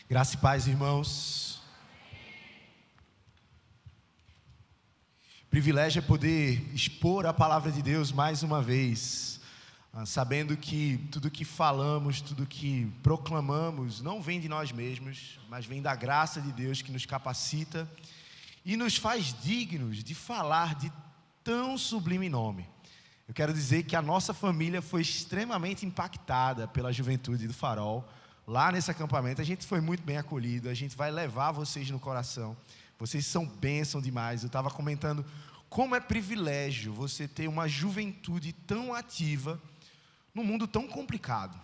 Graça e paz, irmãos. Privilégio é poder expor a palavra de Deus mais uma vez, sabendo que tudo que falamos, tudo que proclamamos não vem de nós mesmos, mas vem da graça de Deus que nos capacita e nos faz dignos de falar de tão sublime nome. Eu quero dizer que a nossa família foi extremamente impactada pela juventude do Farol. Lá nesse acampamento a gente foi muito bem acolhido, a gente vai levar vocês no coração, vocês são bênção demais. Eu estava comentando como é privilégio você ter uma juventude tão ativa num mundo tão complicado,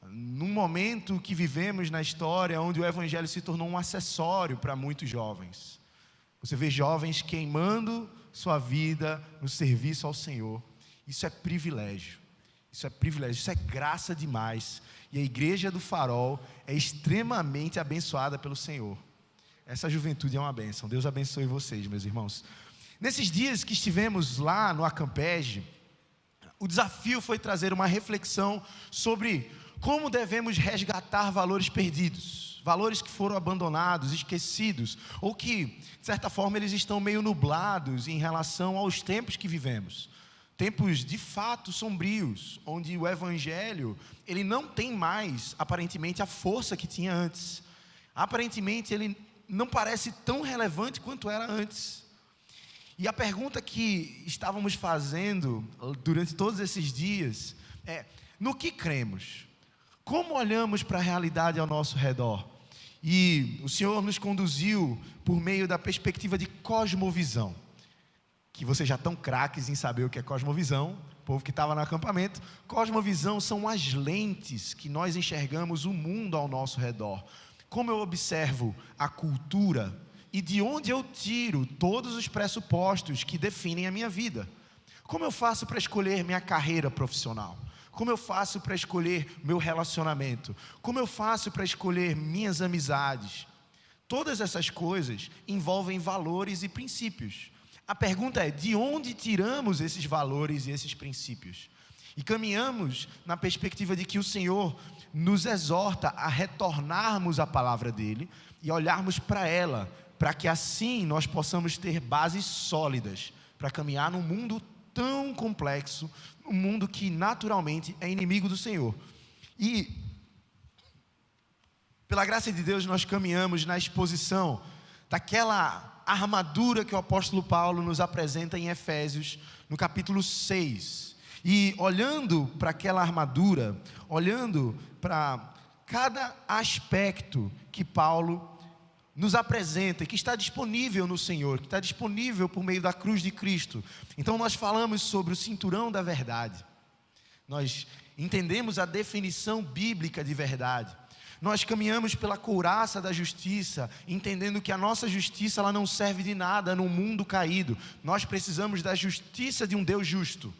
num momento que vivemos na história onde o Evangelho se tornou um acessório para muitos jovens. Você vê jovens queimando sua vida no serviço ao Senhor. Isso é privilégio, isso é graça demais. E a igreja do Farol é extremamente abençoada pelo Senhor. Essa juventude é uma bênção. Deus abençoe vocês, meus irmãos. Nesses dias que estivemos lá no Acampege, o desafio foi trazer uma reflexão sobre como devemos resgatar valores perdidos, valores que foram abandonados, esquecidos, ou que, de certa forma, eles estão meio nublados em relação aos tempos que vivemos. Tempos de fato sombrios, onde o Evangelho, ele não tem mais, aparentemente, a força que tinha antes. Aparentemente, ele não parece tão relevante quanto era antes. E a pergunta que estávamos fazendo durante todos esses dias é: no que cremos? Como olhamos para a realidade ao nosso redor? E o Senhor nos conduziu por meio da perspectiva de cosmovisão, que vocês já estão craques em saber o que é cosmovisão, o povo que estava no acampamento. Cosmovisão são as lentes que nós enxergamos o mundo ao nosso redor. Como eu observo a cultura e de onde eu tiro todos os pressupostos que definem a minha vida. Como eu faço para escolher minha carreira profissional? Como eu faço para escolher meu relacionamento? Como eu faço para escolher minhas amizades? Todas essas coisas envolvem valores e princípios. A pergunta é: de onde tiramos esses valores e esses princípios? E caminhamos na perspectiva de que o Senhor nos exorta a retornarmos à palavra dEle e olharmos para ela, para que assim nós possamos ter bases sólidas para caminhar num mundo tão complexo, um mundo que naturalmente é inimigo do Senhor. E, pela graça de Deus, nós caminhamos na exposição daquela armadura que o apóstolo Paulo nos apresenta em Efésios, no capítulo 6. E olhando para aquela armadura, olhando para cada aspecto que Paulo nos apresenta, que está disponível no Senhor, que está disponível por meio da cruz de Cristo. Então nós falamos sobre o cinturão da verdade. Nós entendemos a definição bíblica de verdade. Nós caminhamos pela couraça da justiça, entendendo que a nossa justiça ela não serve de nada no mundo caído. Nós precisamos da justiça de um Deus justo.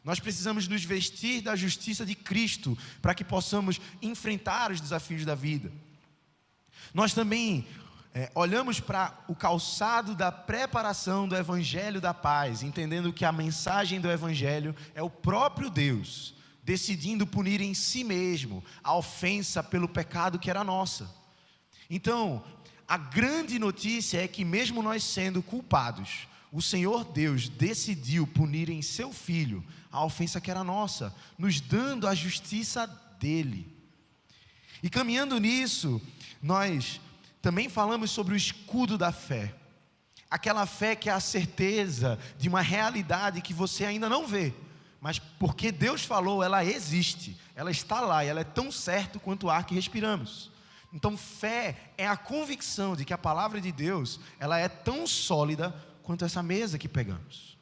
Nós precisamos nos vestir da justiça de Cristo para que possamos enfrentar os desafios da vida. Nós também olhamos para o calçado da preparação do Evangelho da paz, entendendo que a mensagem do Evangelho é o próprio Deus decidindo punir em si mesmo a ofensa pelo pecado que era nossa. Então, a grande notícia é que mesmo nós sendo culpados, o Senhor Deus decidiu punir em seu Filho a ofensa que era nossa, nos dando a justiça dele. E caminhando nisso, nós também falamos sobre o escudo da fé. Aquela fé que é a certeza de uma realidade que você ainda não vê, mas porque Deus falou, ela existe, ela está lá e ela é tão certa quanto o ar que respiramos. Então fé é a convicção de que a palavra de Deus, ela é tão sólida quanto essa mesa que pegamos.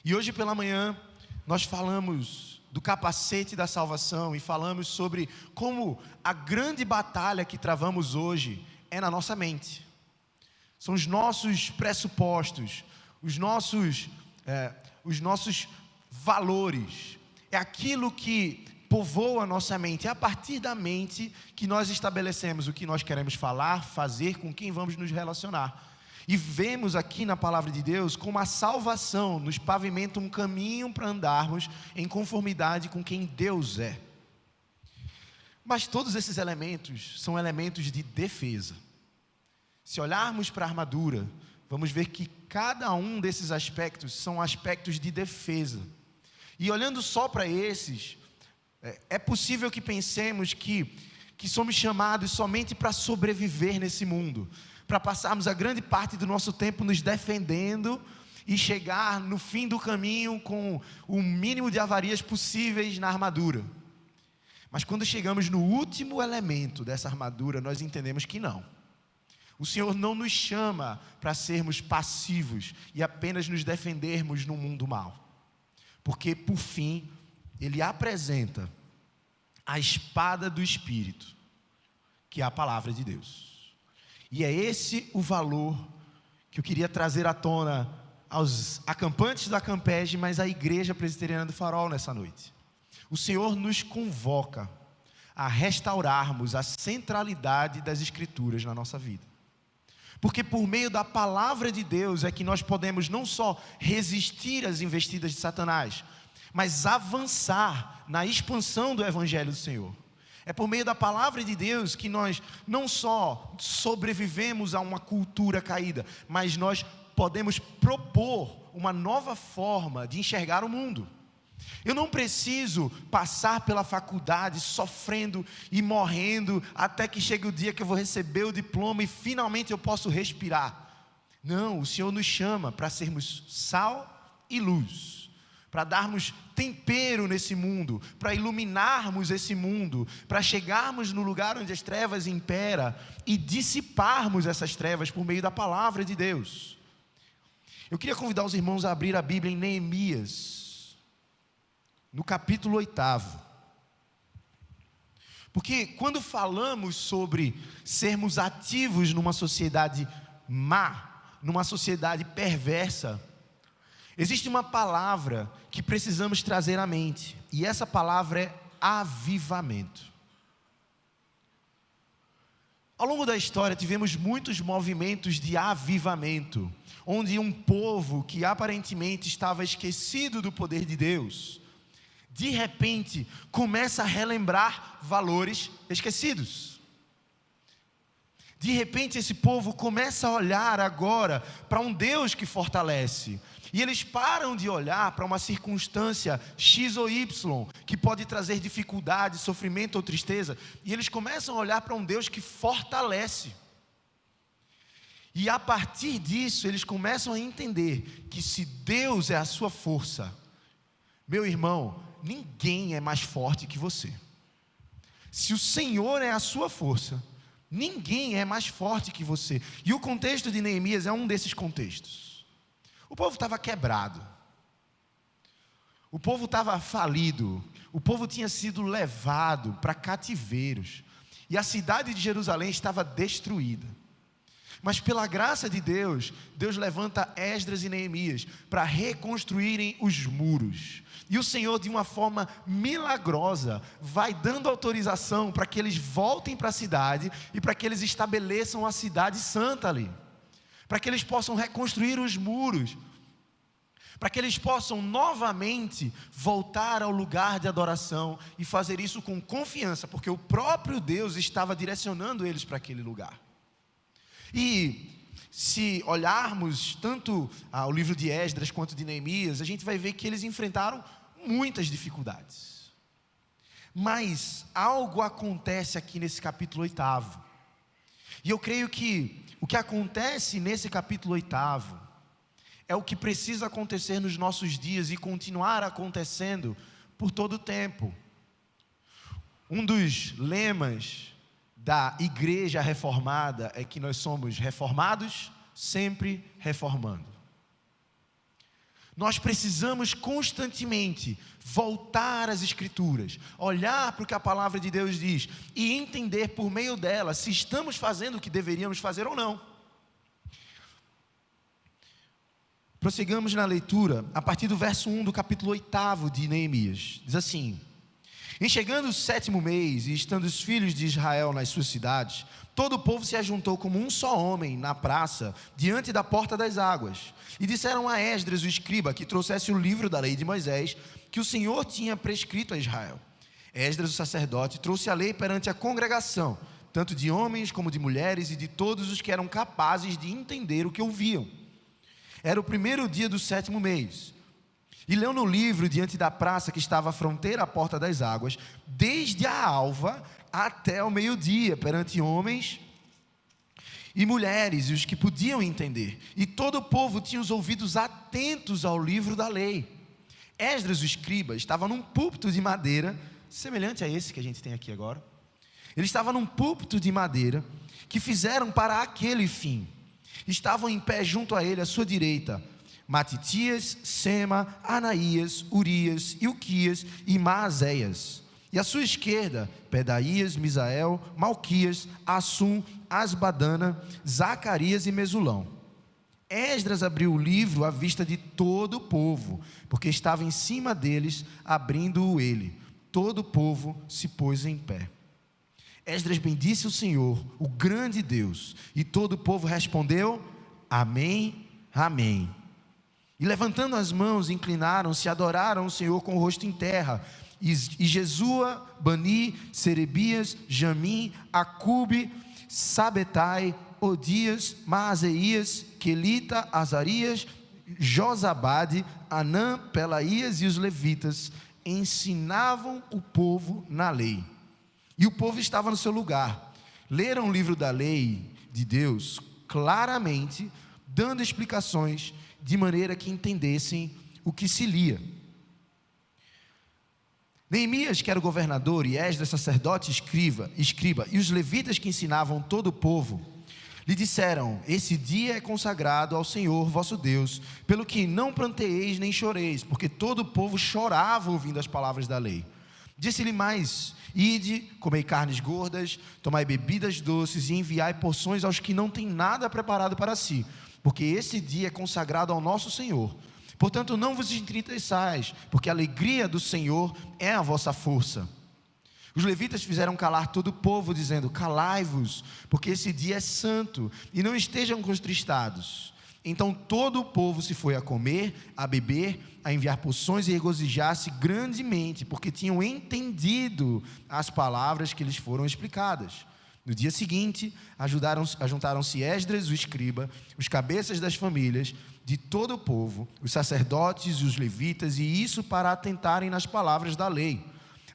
E hoje pela manhã nós falamos do capacete da salvação e falamos sobre como a grande batalha que travamos hoje é na nossa mente. São os nossos pressupostos, os nossos valores, é aquilo que povoa a nossa mente. É a partir da mente que nós estabelecemos o que nós queremos falar, fazer, com quem vamos nos relacionar. E vemos aqui na palavra de Deus como a salvação nos pavimenta um caminho para andarmos em conformidade com quem Deus é. Mas todos esses elementos são elementos de defesa. Se olharmos para a armadura, vamos ver que cada um desses aspectos são aspectos de defesa. E olhando só para esses, é possível que pensemos que somos chamados somente para sobreviver nesse mundo, para passarmos a grande parte do nosso tempo nos defendendo e chegar no fim do caminho com o mínimo de avarias possíveis na armadura. Mas quando chegamos no último elemento dessa armadura, nós entendemos que não. O Senhor não nos chama para sermos passivos e apenas nos defendermos no mundo mal. Porque, por fim, Ele apresenta a espada do Espírito, que é a palavra de Deus. E é esse o valor que eu queria trazer à tona aos acampantes da Campege, mas à Igreja Presbiteriana do Farol nessa noite. O Senhor nos convoca a restaurarmos a centralidade das Escrituras na nossa vida. Porque por meio da palavra de Deus é que nós podemos não só resistir às investidas de Satanás, mas avançar na expansão do Evangelho do Senhor. É por meio da palavra de Deus que nós não só sobrevivemos a uma cultura caída, mas nós podemos propor uma nova forma de enxergar o mundo. Eu não preciso passar pela faculdade sofrendo e morrendo até que chegue o dia que eu vou receber o diploma e finalmente eu posso respirar. Não, o Senhor nos chama para sermos sal e luz, para darmos tempero nesse mundo, para iluminarmos esse mundo, para chegarmos no lugar onde as trevas imperam e dissiparmos essas trevas por meio da palavra de Deus. Eu queria convidar os irmãos a abrir a Bíblia em Neemias, no capítulo 8. Porque quando falamos sobre sermos ativos numa sociedade má, numa sociedade perversa, existe uma palavra que precisamos trazer à mente, e essa palavra é avivamento. Ao longo da história tivemos muitos movimentos de avivamento, onde um povo que aparentemente estava esquecido do poder de Deus, de repente, começa a relembrar valores esquecidos. De repente, esse povo começa a olhar agora para um Deus que fortalece. E eles param de olhar para uma circunstância X ou Y, que pode trazer dificuldade, sofrimento ou tristeza. E eles começam a olhar para um Deus que fortalece. E a partir disso, eles começam a entender que se Deus é a sua força, meu irmão, ninguém é mais forte que você. Se o Senhor é a sua força, ninguém é mais forte que você. E o contexto de Neemias é um desses contextos. O povo estava quebrado, o povo estava falido, o povo tinha sido levado para cativeiros, e a cidade de Jerusalém estava destruída. Mas pela graça de Deus, Deus levanta Esdras e Neemias para reconstruírem os muros. E o Senhor, de uma forma milagrosa, vai dando autorização para que eles voltem para a cidade e para que eles estabeleçam a cidade santa ali. Para que eles possam reconstruir os muros. Para que eles possam novamente voltar ao lugar de adoração e fazer isso com confiança, porque o próprio Deus estava direcionando eles para aquele lugar. E se olharmos tanto o livro de Esdras quanto de Neemias, a gente vai ver que eles enfrentaram muitas dificuldades. Mas algo acontece aqui nesse capítulo 8. E eu creio que o que acontece nesse capítulo 8 é o que precisa acontecer nos nossos dias e continuar acontecendo por todo o tempo. Um dos lemas da igreja reformada é que nós somos reformados, sempre reformando. Nós precisamos constantemente voltar às Escrituras, olhar para o que a palavra de Deus diz e entender por meio dela se estamos fazendo o que deveríamos fazer ou não. Prossigamos na leitura a partir do verso 1 do capítulo 8 de Neemias. Diz assim: em chegando o 7º mês, e estando os filhos de Israel nas suas cidades, todo o povo se ajuntou como um só homem na praça, diante da porta das águas. E disseram a Esdras, o escriba, que trouxesse o livro da lei de Moisés, que o Senhor tinha prescrito a Israel. Esdras, o sacerdote, trouxe a lei perante a congregação, tanto de homens como de mulheres e de todos os que eram capazes de entender o que ouviam. Era o primeiro dia do 7º mês. E leu no livro diante da praça que estava à fronteira à porta das águas, desde a alva até o meio-dia, perante homens e mulheres, e os que podiam entender. E todo o povo tinha os ouvidos atentos ao livro da lei. Esdras, o escriba, estava num púlpito de madeira, semelhante a esse que a gente tem aqui agora. Ele estava num púlpito de madeira, que fizeram para aquele fim. Estavam em pé junto a ele, à sua direita, Matitias, Sema, Anaías, Urias, Ilquias e Maazéias. E à sua esquerda, Pedaías, Misael, Malquias, Assum, Asbadana, Zacarias e Mesulão. Esdras abriu o livro à vista de todo o povo, porque estava em cima deles, abrindo-o ele. Todo o povo se pôs em pé. Esdras bendisse o Senhor, o grande Deus, e todo o povo respondeu: Amém, Amém. E levantando as mãos, inclinaram-se e adoraram o Senhor com o rosto em terra. E Jesua, Bani, Serebias, Jamim, Acube, Sabetai, Odias, Maazeias, Quelita, Azarias, Josabade, Anã, Pelaías e os levitas ensinavam o povo na lei. E o povo estava no seu lugar. Leram o livro da lei de Deus claramente, dando explicações de maneira que entendessem o que se lia. Neemias, que era o governador, e Esdras, sacerdote e escriba, e os levitas que ensinavam todo o povo, lhe disseram: esse dia é consagrado ao Senhor vosso Deus, pelo que não pranteeis nem choreis, porque todo o povo chorava ouvindo as palavras da lei. Disse-lhe mais: ide, comei carnes gordas, tomai bebidas doces e enviai porções aos que não têm nada preparado para si, porque esse dia é consagrado ao nosso Senhor. Portanto, não vos entristeçais, porque a alegria do Senhor é a vossa força. Os levitas fizeram calar todo o povo, dizendo: calai-vos, porque esse dia é santo, e não estejam contristados. Então todo o povo se foi a comer, a beber, a enviar porções e regozijar-se grandemente, porque tinham entendido as palavras que lhes foram explicadas. No dia seguinte, ajuntaram-se Esdras, o escriba, os cabeças das famílias de todo o povo, os sacerdotes e os levitas, e isso para atentarem nas palavras da lei.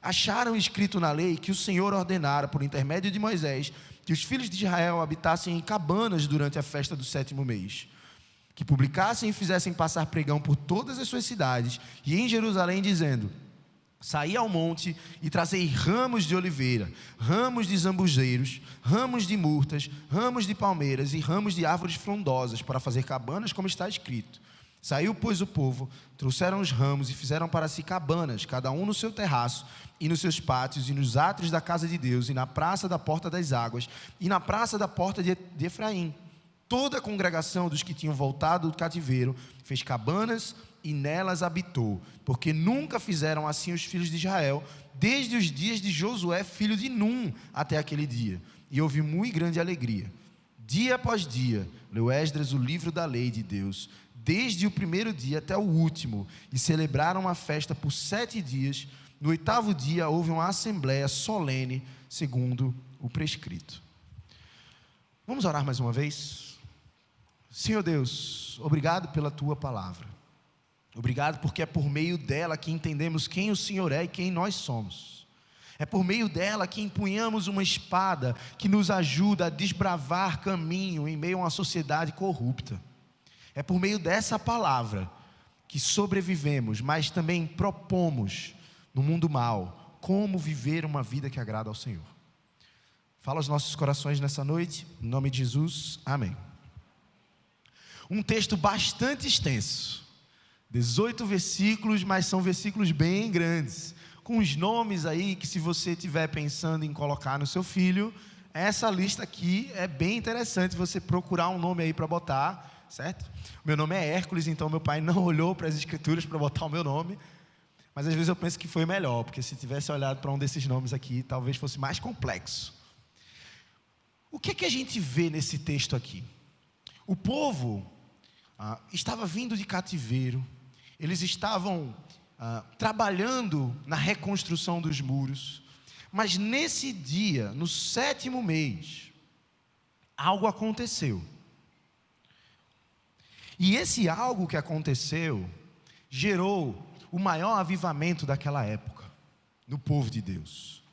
Acharam escrito na lei que o Senhor ordenara, por intermédio de Moisés, que os filhos de Israel habitassem em cabanas durante a festa do 7º mês, que publicassem e fizessem passar pregão por todas as suas cidades e em Jerusalém, dizendo: saí ao monte e trazei ramos de oliveira, ramos de zambujeiros, ramos de murtas, ramos de palmeiras e ramos de árvores frondosas, para fazer cabanas, como está escrito. Saiu, pois, o povo, trouxeram os ramos e fizeram para si cabanas, cada um no seu terraço, e nos seus pátios, e nos átrios da casa de Deus, e na praça da porta das águas, e na praça da porta de Efraim. Toda a congregação dos que tinham voltado do cativeiro fez cabanas e nelas habitou, porque nunca fizeram assim os filhos de Israel, desde os dias de Josué, filho de Num, até aquele dia. E houve muito grande alegria. Dia após dia, leu Esdras o livro da lei de Deus, desde o primeiro dia até o último, e celebraram uma festa por 7 dias. No 8º dia houve uma assembleia solene, segundo o prescrito. Vamos orar mais uma vez? Senhor Deus, obrigado pela Tua palavra. Obrigado porque é por meio dela que entendemos quem o Senhor é e quem nós somos. É por meio dela que empunhamos uma espada que nos ajuda a desbravar caminho em meio a uma sociedade corrupta. É por meio dessa palavra que sobrevivemos, mas também propomos no mundo mal como viver uma vida que agrada ao Senhor. Fala aos nossos corações nessa noite, em nome de Jesus, amém. Um texto bastante extenso, 18 versículos, mas são versículos bem grandes, com os nomes aí que, se você estiver pensando em colocar no seu filho, essa lista aqui é bem interessante, você procurar um nome aí para botar, certo? Meu nome é Hércules, então meu pai não olhou para as escrituras para botar o meu nome, mas às vezes eu penso que foi melhor, porque se tivesse olhado para um desses nomes aqui, talvez fosse mais complexo. O que é que a gente vê nesse texto aqui? O povo estava vindo de cativeiro, eles estavam trabalhando na reconstrução dos muros. Mas nesse dia, no 7º mês, algo aconteceu. E esse algo que aconteceu gerou o maior avivamento daquela época no povo de Deus.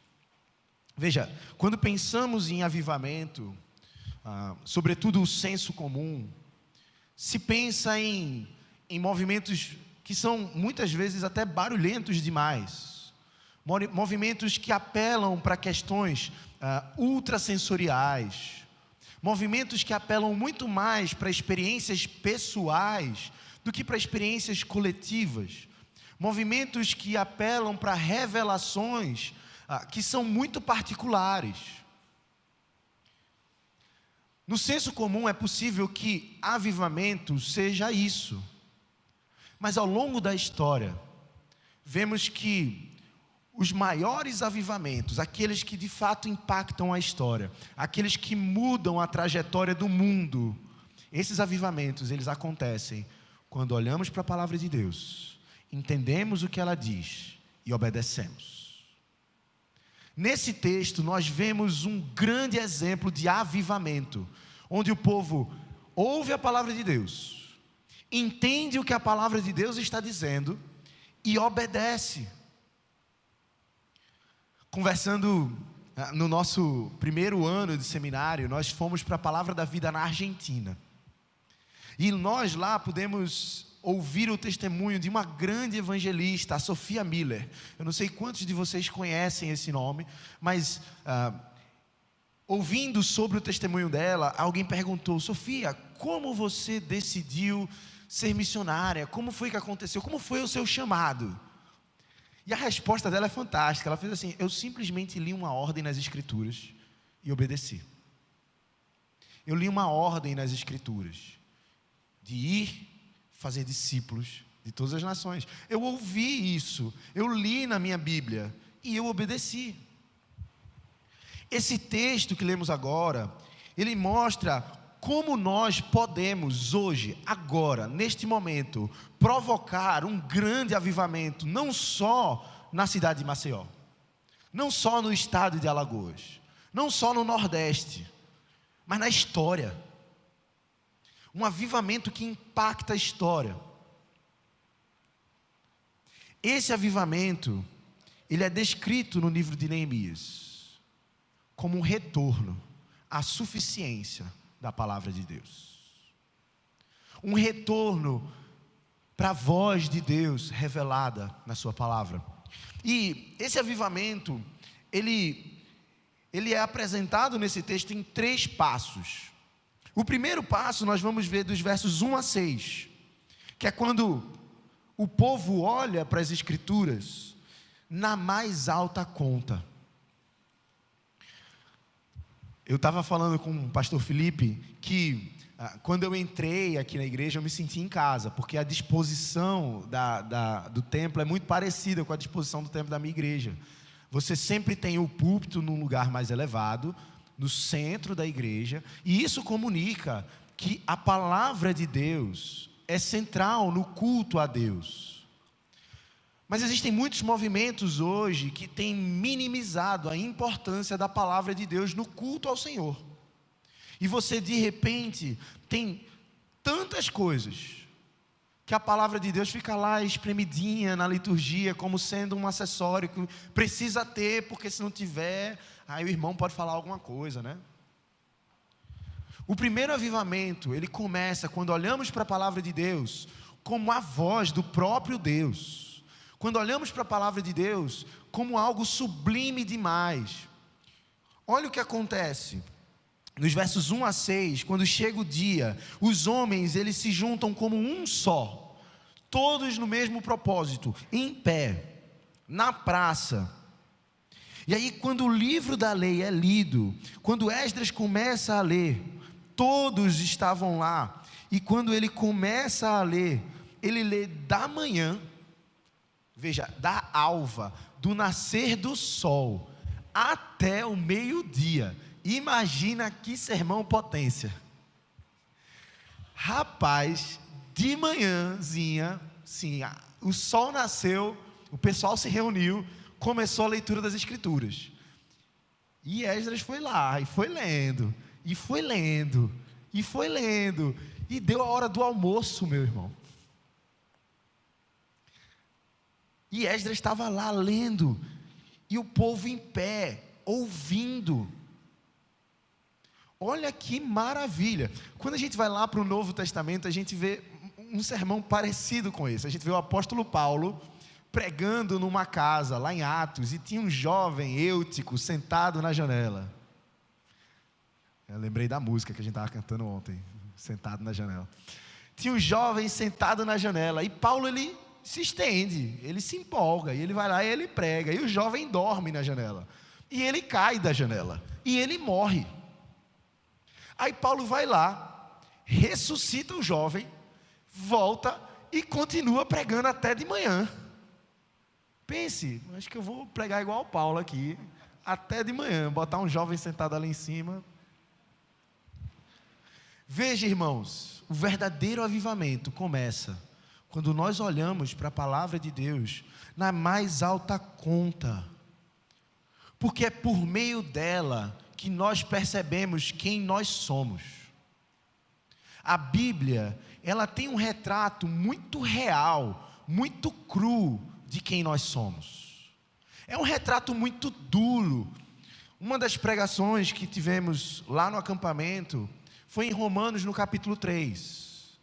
Veja, quando pensamos em avivamento, sobretudo o senso comum, se pensa em movimentos que são muitas vezes até barulhentos demais, movimentos que apelam para questões ultrasensoriais, movimentos que apelam muito mais para experiências pessoais do que para experiências coletivas, movimentos que apelam para revelações que são muito particulares. No senso comum é possível que avivamento seja isso, mas ao longo da história, vemos que os maiores avivamentos, aqueles que de fato impactam a história, aqueles que mudam a trajetória do mundo, esses avivamentos, eles acontecem quando olhamos para a palavra de Deus, entendemos o que ela diz e obedecemos. Nesse texto nós vemos um grande exemplo de avivamento, onde o povo ouve a palavra de Deus, entende o que a palavra de Deus está dizendo e obedece. Conversando no nosso primeiro ano de seminário, nós fomos para a Palavra da Vida na Argentina. E nós lá pudemos ouvir o testemunho de uma grande evangelista, a Sofia Miller. Eu não sei quantos de vocês conhecem esse nome, mas ouvindo sobre o testemunho dela, alguém perguntou: Sofia, como você decidiu ser missionária? Como foi que aconteceu? Como foi o seu chamado? E a resposta dela é fantástica. Ela fez assim: eu simplesmente li uma ordem nas Escrituras e obedeci. Eu li uma ordem nas Escrituras de ir fazer discípulos de todas as nações. Eu ouvi isso, eu li na minha Bíblia e eu obedeci. Esse texto que lemos agora, ele mostra como nós podemos hoje, agora, neste momento, provocar um grande avivamento, não só na cidade de Maceió, não só no estado de Alagoas, não só no Nordeste, mas na história. Um avivamento que impacta a história. Esse avivamento, ele é descrito no livro de Neemias como um retorno à suficiência da palavra de Deus. Um retorno para a voz de Deus revelada na sua palavra. E esse avivamento, ele é apresentado nesse texto em 3 passos. O primeiro passo nós vamos ver dos versos 1 a 6, que é quando o povo olha para as Escrituras na mais alta conta. Eu estava falando com o pastor Felipe que quando eu entrei aqui na igreja eu me senti em casa, porque a disposição do templo é muito parecida com a disposição do templo da minha igreja. Você sempre tem o púlpito num lugar mais elevado, no centro da igreja, e isso comunica que a palavra de Deus é central no culto a Deus. Mas existem muitos movimentos hoje que têm minimizado a importância da palavra de Deus no culto ao Senhor. E você de repente tem tantas coisas que a palavra de Deus fica lá espremidinha na liturgia, como sendo um acessório que precisa ter, porque se não tiver, aí o irmão pode falar alguma coisa, né? O primeiro avivamento, ele começa quando olhamos para a palavra de Deus como a voz do próprio Deus. Quando olhamos para a palavra de Deus como algo sublime demais. Olha o que acontece. Nos versos 1 a 6, quando chega o dia, os homens, eles se juntam como um só, todos no mesmo propósito, em pé, na praça. E aí quando o livro da lei é lido, quando Esdras começa a ler, todos estavam lá, e quando ele começa a ler, ele lê da manhã, veja, da alva, do nascer do sol, até o meio-dia. Imagina que sermão potência. Rapaz, de manhãzinha, sim, o sol nasceu, o pessoal se reuniu, começou a leitura das Escrituras. E Esdras foi lá, e foi lendo, e foi lendo, e foi lendo, e deu a hora do almoço, meu irmão. E Esdras estava lá lendo, e o povo em pé, ouvindo. Olha que maravilha. Quando a gente vai lá para o Novo Testamento, a gente vê um sermão parecido com esse. A gente vê o apóstolo Paulo pregando numa casa, lá em Atos, e tinha um jovem Eutico sentado na janela. Eu lembrei da música que a gente estava cantando ontem, sentado na janela. Tinha um jovem sentado na janela, e Paulo, ele se estende, ele se empolga, e ele vai lá e ele prega, e o jovem dorme na janela, e ele cai da janela, e ele morre. Aí Paulo vai lá, ressuscita o jovem, volta e continua pregando até de manhã. Pense, acho que eu vou pregar igual o Paulo aqui, até de manhã, botar um jovem sentado ali em cima. Veja, irmãos, o verdadeiro avivamento começa quando nós olhamos para a palavra de Deus na mais alta conta, porque é por meio dela que nós percebemos quem nós somos. A Bíblia, ela tem um retrato muito real, muito cru de quem nós somos. É um retrato muito duro. Uma das pregações que tivemos lá no acampamento foi em Romanos, no capítulo 3,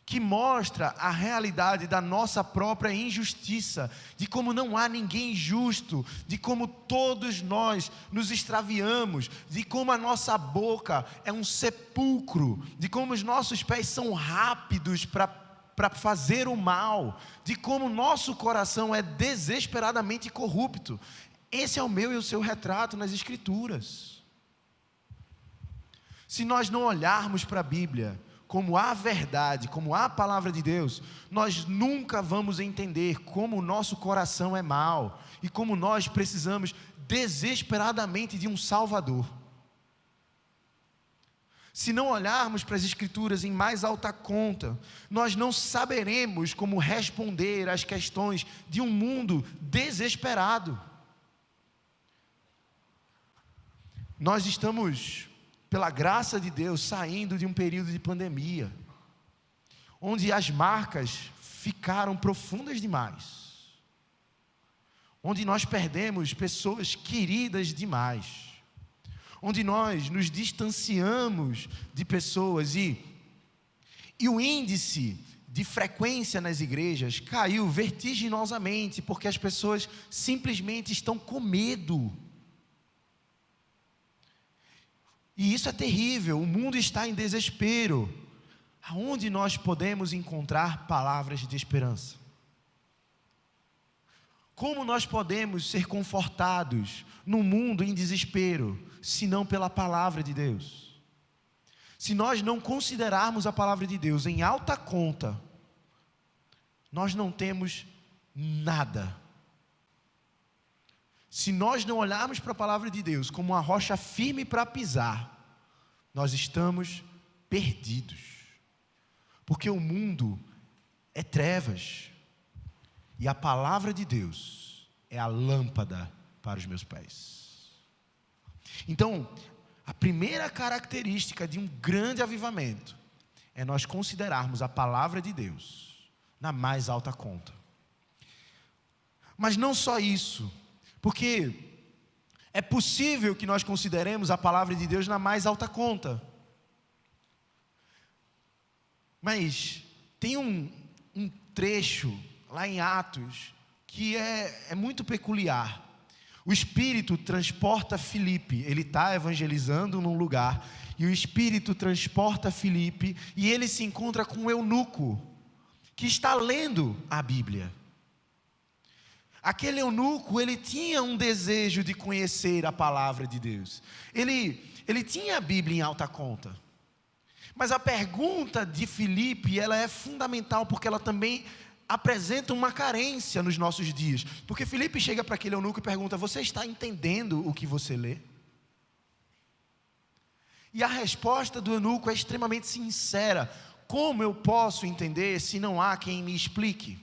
que mostra a realidade da nossa própria injustiça, de como não há ninguém justo, de como todos nós nos extraviamos, de como a nossa boca é um sepulcro, de como os nossos pés são rápidos para fazer o mal, de como o nosso coração é desesperadamente corrupto. Esse é o meu e o seu retrato nas Escrituras. Se nós não olharmos para a Bíblia como a verdade, como a palavra de Deus, nós nunca vamos entender como o nosso coração é mau e como nós precisamos desesperadamente de um Salvador. Se não olharmos para as Escrituras em mais alta conta, nós não saberemos como responder às questões de um mundo desesperado. Nós estamos, pela graça de Deus, saindo de um período de pandemia, onde as marcas ficaram profundas demais, onde nós perdemos pessoas queridas demais, onde nós nos distanciamos de pessoas e o índice de frequência nas igrejas caiu vertiginosamente, porque as pessoas simplesmente estão com medo. E isso é terrível, o mundo está em desespero. Aonde nós podemos encontrar palavras de esperança? Como nós podemos ser confortados num mundo em desespero, se não pela palavra de Deus? Se nós não considerarmos a palavra de Deus em alta conta, nós não temos nada. Se nós não olharmos para a palavra de Deus como uma rocha firme para pisar, nós estamos perdidos. Porque o mundo é trevas, e a palavra de Deus é a lâmpada para os meus pés. Então, a primeira característica de um grande avivamento é nós considerarmos a palavra de Deus na mais alta conta. Mas não só isso, porque é possível que nós consideremos a palavra de Deus na mais alta conta. Mas tem um trecho lá em Atos que é muito peculiar. O Espírito transporta Filipe, ele está evangelizando num lugar, e o Espírito transporta Filipe, e ele se encontra com um eunuco, que está lendo a Bíblia. Aquele eunuco, ele tinha um desejo de conhecer a palavra de Deus, ele tinha a Bíblia em alta conta, mas a pergunta de Filipe, ela é fundamental, porque ela também apresenta uma carência nos nossos dias, porque Filipe chega para aquele eunuco e pergunta: você está entendendo o que você lê? E a resposta do eunuco é extremamente sincera: como eu posso entender se não há quem me explique?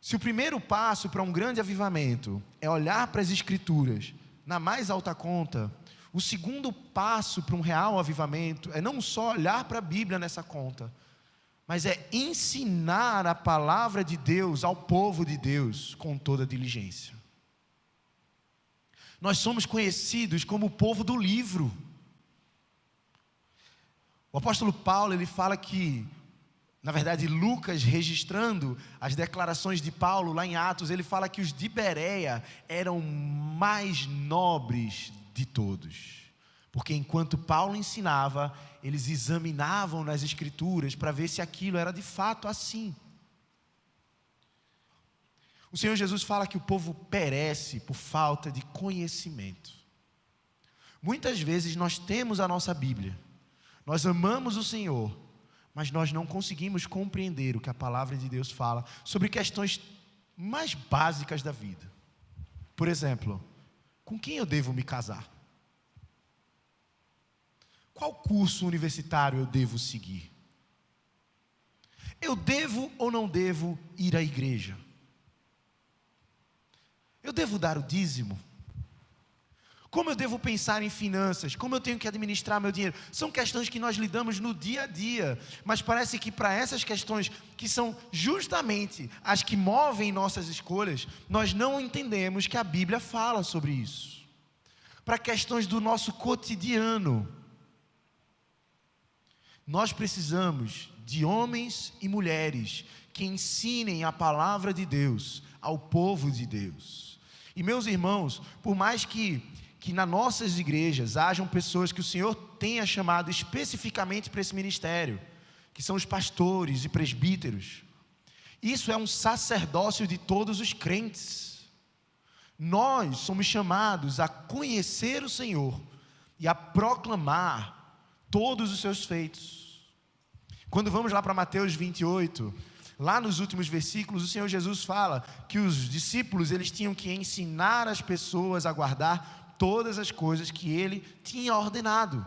Se o primeiro passo para um grande avivamento é olhar para as Escrituras na mais alta conta, o segundo passo para um real avivamento é não só olhar para a Bíblia nessa conta, mas é ensinar a palavra de Deus ao povo de Deus com toda diligência. Nós somos conhecidos como o povo do livro. O apóstolo Paulo, ele fala que, na verdade, Lucas, registrando as declarações de Paulo lá em Atos, ele fala que os de Bereia eram mais nobres de todos. Porque enquanto Paulo ensinava, eles examinavam nas Escrituras para ver se aquilo era de fato assim. O Senhor Jesus fala que o povo perece por falta de conhecimento. Muitas vezes nós temos a nossa Bíblia, nós amamos o Senhor, mas nós não conseguimos compreender o que a palavra de Deus fala sobre questões mais básicas da vida. Por exemplo, com quem eu devo me casar? Qual curso universitário eu devo seguir? Eu devo ou não devo ir à igreja? Eu devo dar o dízimo? Como eu devo pensar em finanças? Como eu tenho que administrar meu dinheiro? São questões que nós lidamos no dia a dia, mas parece que para essas questões, que são justamente as que movem nossas escolhas, nós não entendemos que a Bíblia fala sobre isso. Para questões do nosso cotidiano, nós precisamos de homens e mulheres que ensinem a palavra de Deus ao povo de Deus. E meus irmãos, por mais que nas nossas igrejas hajam pessoas que o Senhor tenha chamado especificamente para esse ministério, que são os pastores e presbíteros, isso é um sacerdócio de todos os crentes. Nós somos chamados a conhecer o Senhor e a proclamar todos os seus feitos. Quando vamos lá para Mateus 28, lá nos últimos versículos, o Senhor Jesus fala que os discípulos, eles tinham que ensinar as pessoas a guardar todas as coisas que Ele tinha ordenado.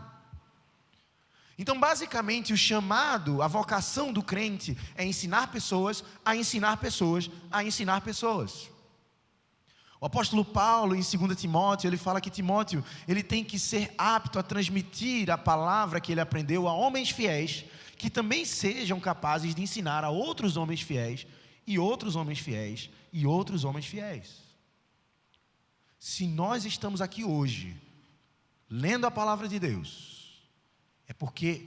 Então, basicamente, o chamado, a vocação do crente é ensinar pessoas a ensinar pessoas a ensinar pessoas. O apóstolo Paulo, em 2 Timóteo, ele fala que Timóteo, ele tem que ser apto a transmitir a palavra que ele aprendeu a homens fiéis, que também sejam capazes de ensinar a outros homens fiéis, e outros homens fiéis, e outros homens fiéis. Se nós estamos aqui hoje, lendo a palavra de Deus, é porque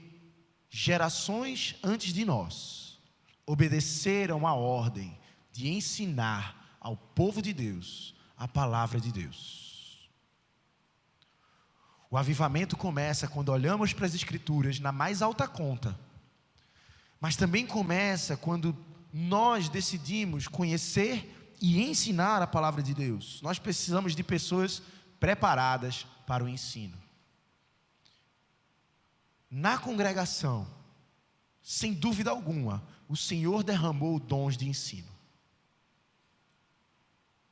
gerações antes de nós obedeceram a ordem de ensinar ao povo de Deus a palavra de Deus. O avivamento começa quando olhamos para as Escrituras na mais alta conta, mas também começa quando nós decidimos conhecer e ensinar a palavra de Deus. Nós precisamos de pessoas preparadas para o ensino. Na congregação, sem dúvida alguma, o Senhor derramou dons de ensino.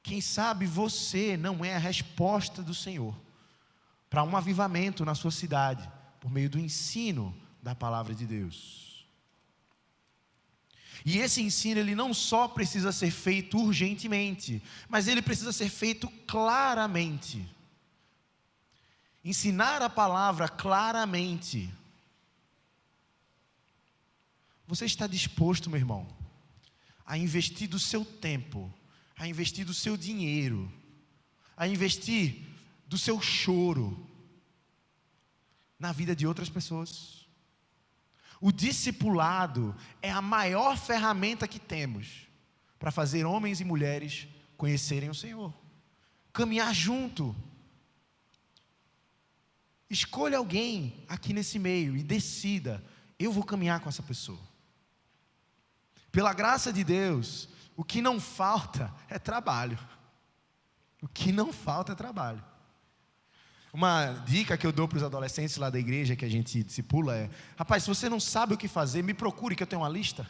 Quem sabe você não é a resposta do Senhor para um avivamento na sua cidade, por meio do ensino da palavra de Deus. E esse ensino, ele não só precisa ser feito urgentemente, mas ele precisa ser feito claramente. Ensinar a palavra claramente. Você está disposto, meu irmão, a investir do seu tempo, a investir do seu dinheiro, a investir do seu choro na vida de outras pessoas? O discipulado é a maior ferramenta que temos para fazer homens e mulheres conhecerem o Senhor. Caminhar junto. Escolha alguém aqui nesse meio e decida: eu vou caminhar com essa pessoa. Pela graça de Deus, o que não falta é trabalho. O que não falta é trabalho. Uma dica que eu dou para os adolescentes lá da igreja que a gente discipula é: rapaz, se você não sabe o que fazer, me procure que eu tenho uma lista.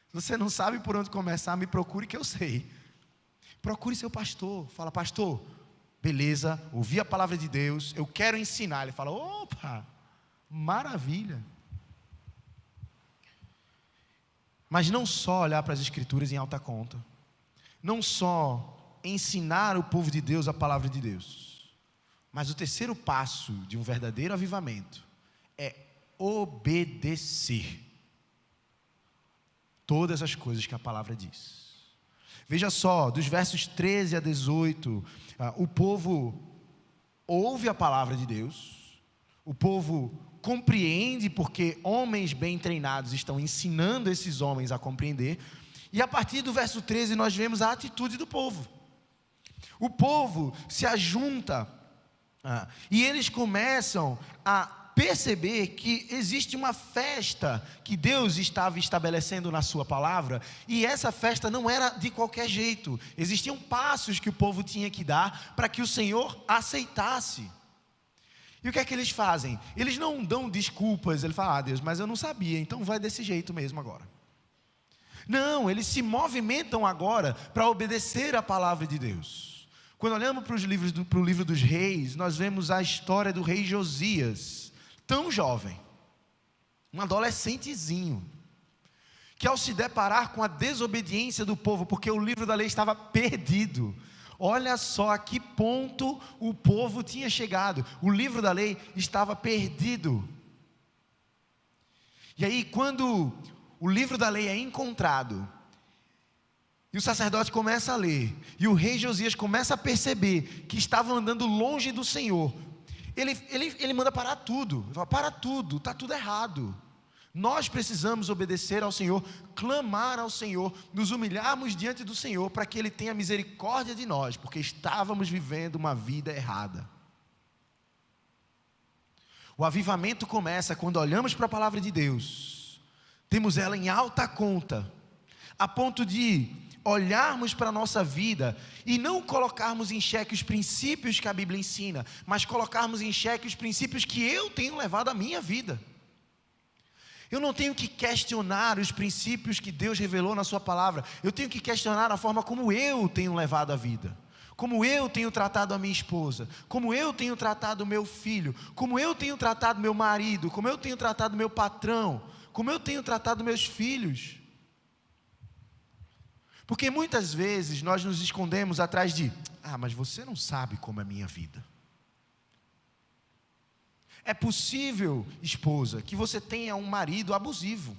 Se você não sabe por onde começar, me procure que eu sei. Procure seu pastor. Fala: pastor, beleza, ouvi a palavra de Deus, eu quero ensinar. Ele fala: opa, maravilha. Mas não só olhar para as Escrituras em alta conta, não só ensinar o povo de Deus a palavra de Deus, mas o terceiro passo de um verdadeiro avivamento é obedecer todas as coisas que a palavra diz. Veja só, dos versos 13 a 18, o povo ouve a palavra de Deus, o povo compreende porque homens bem treinados estão ensinando esses homens a compreender, e a partir do verso 13 nós vemos a atitude do povo. O povo se ajunta e eles começam a perceber que existe uma festa que Deus estava estabelecendo na sua palavra, e essa festa não era de qualquer jeito. Existiam passos que o povo tinha que dar para que o Senhor aceitasse. E o que é que eles fazem? Eles não dão desculpas, ele fala, Deus, mas eu não sabia, então vai desse jeito mesmo agora. Não, eles se movimentam agora para obedecer a palavra de Deus. Quando olhamos para o livro dos reis, nós vemos a história do rei Josias, tão jovem, um adolescentezinho, que ao se deparar com a desobediência do povo, porque o livro da lei estava perdido, olha só a que ponto o povo tinha chegado, o livro da lei estava perdido. E aí quando o livro da lei é encontrado, e o sacerdote começa a ler, e o rei Josias começa a perceber que estavam andando longe do Senhor, ele manda parar tudo. Ele fala, para tudo, está tudo errado. Nós precisamos obedecer ao Senhor, clamar ao Senhor, nos humilharmos diante do Senhor, para que Ele tenha misericórdia de nós, porque estávamos vivendo uma vida errada. O avivamento começa quando olhamos para a palavra de Deus, temos ela em alta conta, a ponto de olharmos para a nossa vida e não colocarmos em xeque os princípios que a Bíblia ensina, mas colocarmos em xeque os princípios que eu tenho levado à minha vida. Eu não tenho que questionar os princípios que Deus revelou na sua palavra, eu tenho que questionar a forma como eu tenho levado a vida, como eu tenho tratado a minha esposa, como eu tenho tratado o meu filho, como eu tenho tratado meu marido, como eu tenho tratado meu patrão, como eu tenho tratado meus filhos. Porque muitas vezes nós nos escondemos atrás de, mas você não sabe como é a minha vida. É possível, esposa, que você tenha um marido abusivo.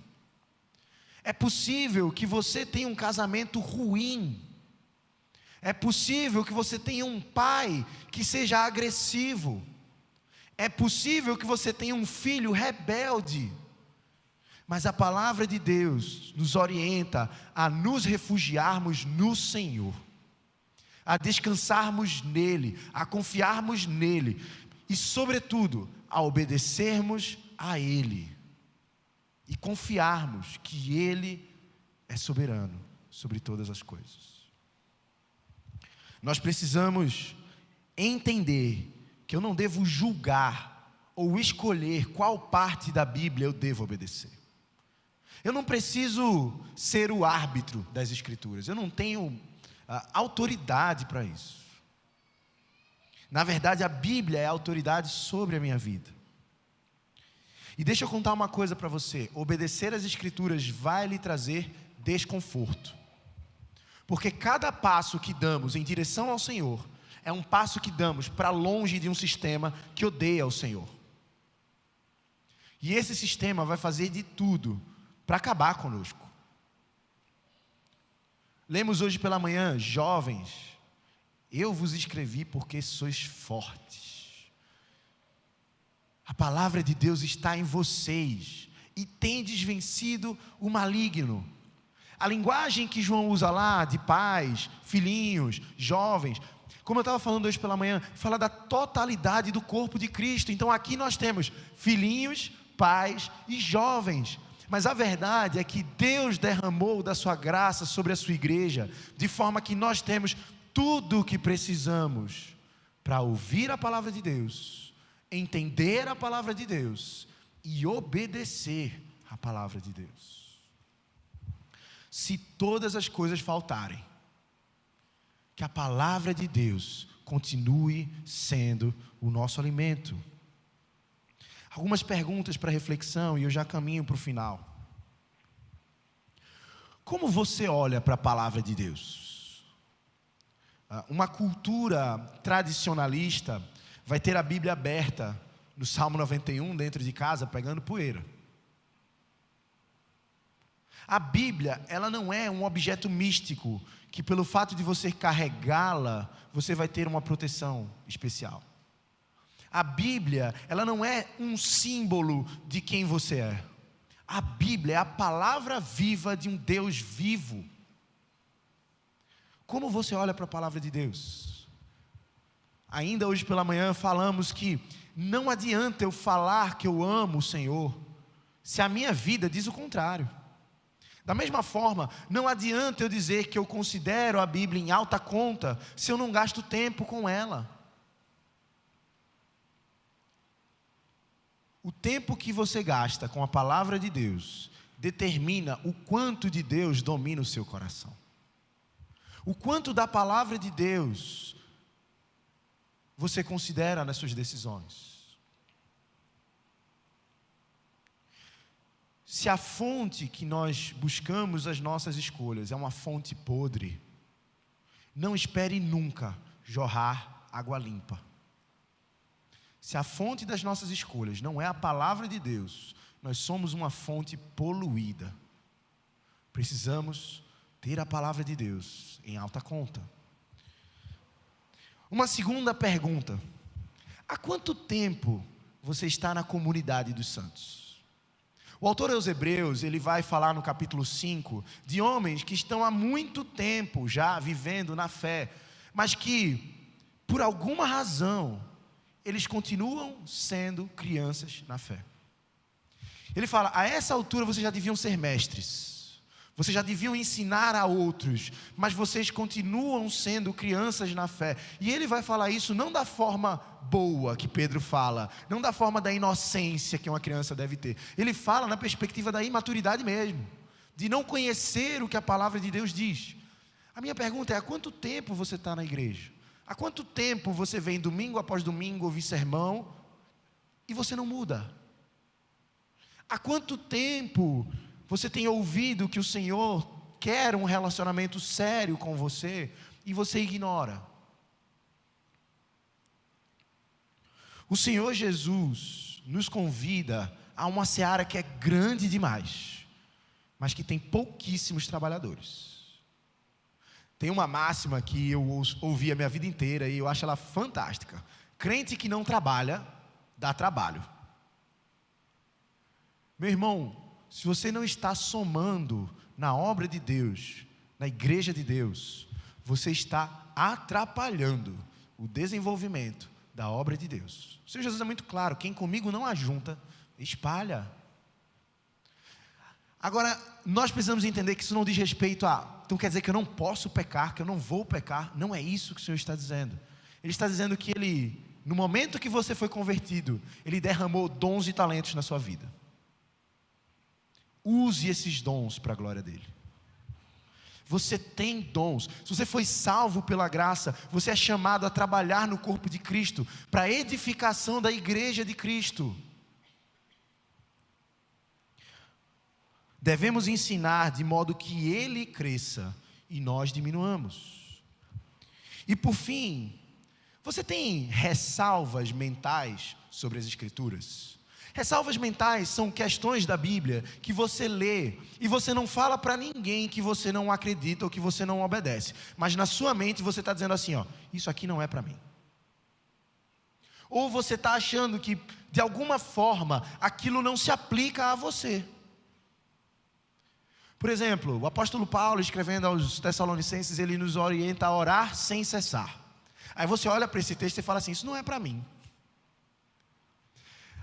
É possível que você tenha um casamento ruim. É possível que você tenha um pai que seja agressivo. É possível que você tenha um filho rebelde. Mas a palavra de Deus nos orienta a nos refugiarmos no Senhor, a descansarmos nele, a confiarmos nele e, sobretudo, a obedecermos a Ele e confiarmos que Ele é soberano sobre todas as coisas. Nós precisamos entender que eu não devo julgar ou escolher qual parte da Bíblia eu devo obedecer. Eu não preciso ser o árbitro das Escrituras, eu não tenho autoridade para isso. Na verdade, a Bíblia é a autoridade sobre a minha vida. E deixa eu contar uma coisa para você: obedecer às Escrituras vai lhe trazer desconforto, porque cada passo que damos em direção ao Senhor é um passo que damos para longe de um sistema que odeia o Senhor. E esse sistema vai fazer de tudo para acabar conosco. Lemos hoje pela manhã, jovens, eu vos escrevi porque sois fortes. A palavra de Deus está em vocês e tendes vencido o maligno. A linguagem que João usa lá, de pais, filhinhos, jovens, como eu estava falando hoje pela manhã, fala da totalidade do corpo de Cristo. Então aqui nós temos filhinhos, pais e jovens. Mas a verdade é que Deus derramou da sua graça sobre a sua igreja, de forma que nós temos tudo o que precisamos para ouvir a palavra de Deus, entender a palavra de Deus e obedecer a palavra de Deus. Se todas as coisas faltarem, que a palavra de Deus continue sendo o nosso alimento. Algumas perguntas para reflexão e eu já caminho para o final. Como você olha para a palavra de Deus? Uma cultura tradicionalista vai ter a Bíblia aberta no Salmo 91 dentro de casa, pegando poeira. A Bíblia, ela não é um objeto místico, que pelo fato de você carregá-la, você vai ter uma proteção especial. A Bíblia, ela não é um símbolo de quem você é. A Bíblia é a palavra viva de um Deus vivo. Como você olha para a palavra de Deus? Ainda hoje pela manhã falamos que não adianta eu falar que eu amo o Senhor, se a minha vida diz o contrário. Da mesma forma, não adianta eu dizer que eu considero a Bíblia em alta conta, se eu não gasto tempo com ela. O tempo que você gasta com a palavra de Deus determina o quanto de Deus domina o seu coração. O quanto da palavra de Deus você considera nas suas decisões. Se a fonte que nós buscamos as nossas escolhas é uma fonte podre, não espere nunca jorrar água limpa. Se a fonte das nossas escolhas não é a palavra de Deus, nós somos uma fonte poluída. Precisamos ter a palavra de Deus em alta conta. Uma segunda pergunta: há quanto tempo você está na comunidade dos santos? O autor aos Hebreus, ele vai falar no capítulo 5 de homens que estão há muito tempo já vivendo na fé, mas que, por alguma razão, eles continuam sendo crianças na fé. Ele fala: a essa altura vocês já deviam ser mestres, vocês já deviam ensinar a outros, mas vocês continuam sendo crianças na fé. E ele vai falar isso não da forma boa que Pedro fala, não da forma da inocência que uma criança deve ter. Ele fala na perspectiva da imaturidade mesmo, de não conhecer o que a palavra de Deus diz. A minha pergunta é: há quanto tempo você está na igreja? Há quanto tempo você vem domingo após domingo ouvir sermão e você não muda? Há quanto tempo você tem ouvido que o Senhor quer um relacionamento sério com você e você ignora? O Senhor Jesus nos convida a uma seara que é grande demais, mas que tem pouquíssimos trabalhadores. Tem uma máxima que eu ouvi a minha vida inteira e eu acho ela fantástica: crente que não trabalha, dá trabalho. Meu irmão, se você não está somando na obra de Deus, na igreja de Deus, você está atrapalhando o desenvolvimento da obra de Deus. O Senhor Jesus é muito claro: quem comigo não ajunta, espalha. Agora, nós precisamos entender que isso não diz respeito a, então quer dizer que eu não posso pecar, que eu não vou pecar. Não é isso que o Senhor está dizendo. Ele está dizendo que Ele, no momento que você foi convertido, Ele derramou dons e talentos na sua vida. Use esses dons para a glória dEle. Você tem dons. Se você foi salvo pela graça, você é chamado a trabalhar no corpo de Cristo, para a edificação da igreja de Cristo. Devemos ensinar de modo que Ele cresça e nós diminuamos. E por fim, você tem ressalvas mentais sobre as Escrituras? Ressalvas mentais são questões da Bíblia que você lê e você não fala para ninguém que você não acredita ou que você não obedece, mas na sua mente você está dizendo assim: ó, isso aqui não é para mim. Ou você está achando que de alguma forma aquilo não se aplica a você. Por exemplo, o apóstolo Paulo, escrevendo aos Tessalonicenses, ele nos orienta a orar sem cessar. Aí você olha para esse texto e fala assim: isso não é para mim.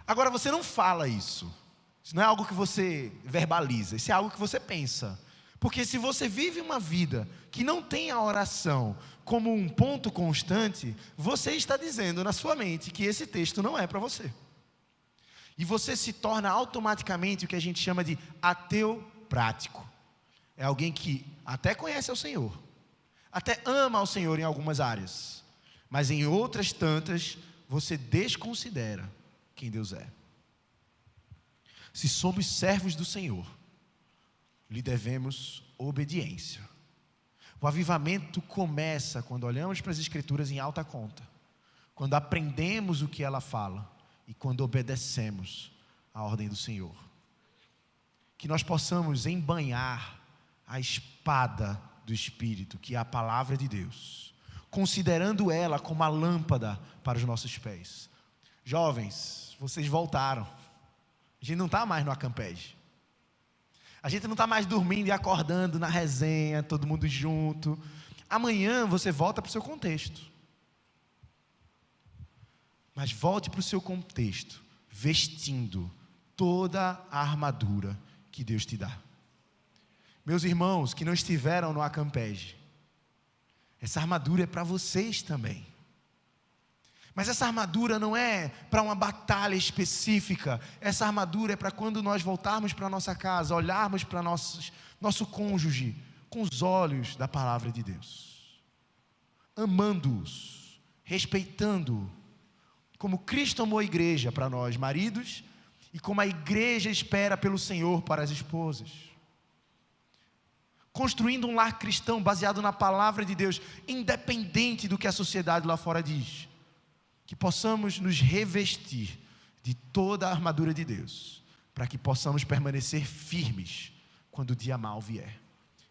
Agora, você não fala isso. Isso não é algo que você verbaliza, isso é algo que você pensa. Porque se você vive uma vida que não tem a oração como um ponto constante, você está dizendo na sua mente que esse texto não é para você. E você se torna automaticamente o que a gente chama de ateu prático. É alguém que até conhece ao Senhor, até ama ao Senhor em algumas áreas, mas em outras tantas você desconsidera quem Deus é. Se somos servos do Senhor, lhe devemos obediência. O avivamento começa quando olhamos para as Escrituras em alta conta, quando aprendemos o que ela fala e quando obedecemos a ordem do Senhor. Que nós possamos embanhar a espada do Espírito, que é a palavra de Deus, considerando ela como a lâmpada para os nossos pés. Jovens, vocês voltaram. A gente não está mais no Acampege. A gente não está mais dormindo e acordando na resenha, todo mundo junto. Amanhã você volta para o seu contexto. Mas volte para o seu contexto, vestindo toda a armadura que Deus te dá. Meus irmãos que não estiveram no Acampege, essa armadura é para vocês também. Mas essa armadura não é para uma batalha específica. Essa armadura é para quando nós voltarmos para a nossa casa, olharmos para nosso cônjuge com os olhos da palavra de Deus, amando-os, respeitando-o, como Cristo amou a igreja para nós, maridos, e como a igreja espera pelo Senhor para as esposas. Construindo um lar cristão baseado na palavra de Deus, independente do que a sociedade lá fora diz. Que possamos nos revestir de toda a armadura de Deus, para que possamos permanecer firmes quando o dia mau vier.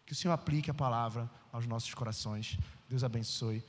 Que o Senhor aplique a palavra aos nossos corações. Deus abençoe.